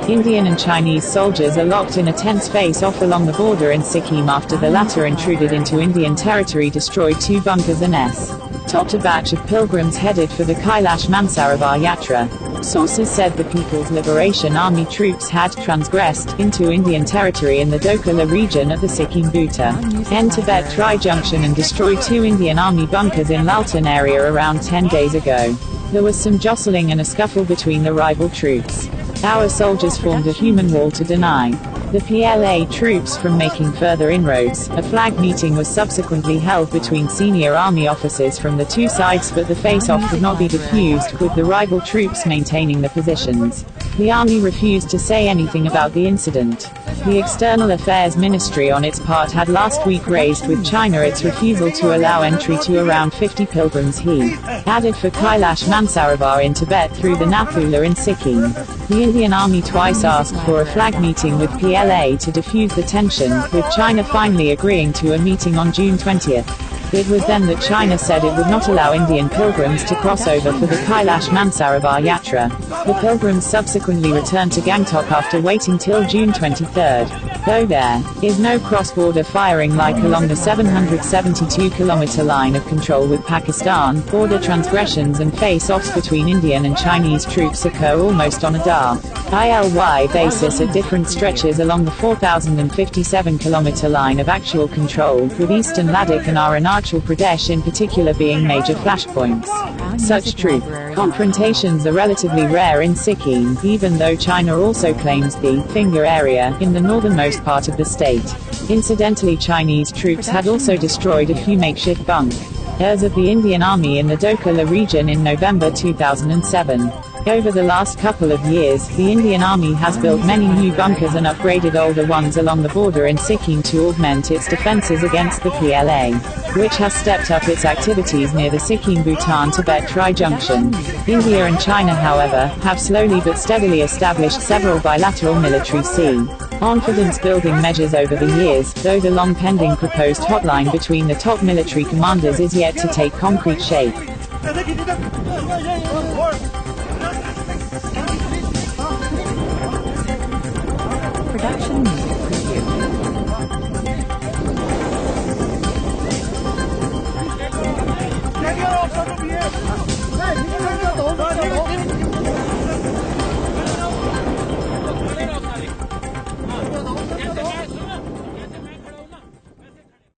Indian and Chinese soldiers are locked in a tense face-off along the border in Sikkim after the latter intruded into Indian territory, destroyed 2 bunkers and stopped a batch of pilgrims headed for the Kailash Mansarovar Yatra. Sources said the People's Liberation Army troops had transgressed into Indian territory in the Dokala region of the Sikkim Bhuta and Tibet Tri-Junction and destroyed 2 Indian Army bunkers in Laltan area around 10 days ago. There was some jostling and a scuffle between the rival troops. Our soldiers formed a human wall to deny the PLA troops from making further inroads. A flag meeting was subsequently held between senior army officers from the 2 sides, but the face-off could not be diffused, with the rival troops maintaining the positions. The army refused to say anything about the incident. The External Affairs Ministry on its part had last week raised with China its refusal to allow entry to around 50 pilgrims he added for Kailash Mansarovar in Tibet through the Napula in Sikkim. The Indian Army twice asked for a flag meeting with PLA to diffuse the tension, with China finally agreeing to a meeting on June 20th. It was then that China said it would not allow Indian pilgrims to cross over for the Kailash Mansarovar Yatra. The pilgrims subsequently returned to Gangtok after waiting till June 23rd. Though there is no cross-border firing like along the 772-kilometer line of control with Pakistan, border transgressions and face-offs between Indian and Chinese troops occur almost on a ILY basis at different stretches along the 4,057-kilometer line of actual control, with eastern Ladakh and Arunachal Pradesh in particular being major flashpoints. Such troop confrontations are relatively rare in Sikkim, even though China also claims the finger area in the northernmost part of the state. Incidentally, Chinese troops had also destroyed a few makeshift bunkers of the Indian Army in the Dokala region in November 2007. Over the last couple of years, the Indian Army has built many new bunkers and upgraded older ones along the border in Sikkim to augment its defenses against the PLA, which has stepped up its activities near the Sikkim-Bhutan-Tibet Tri-Junction. India and China, however, have slowly but steadily established several bilateral military confidence-building measures over the years, though the long-pending proposed hotline between the top military commanders is yet to take concrete shape. Production music preview.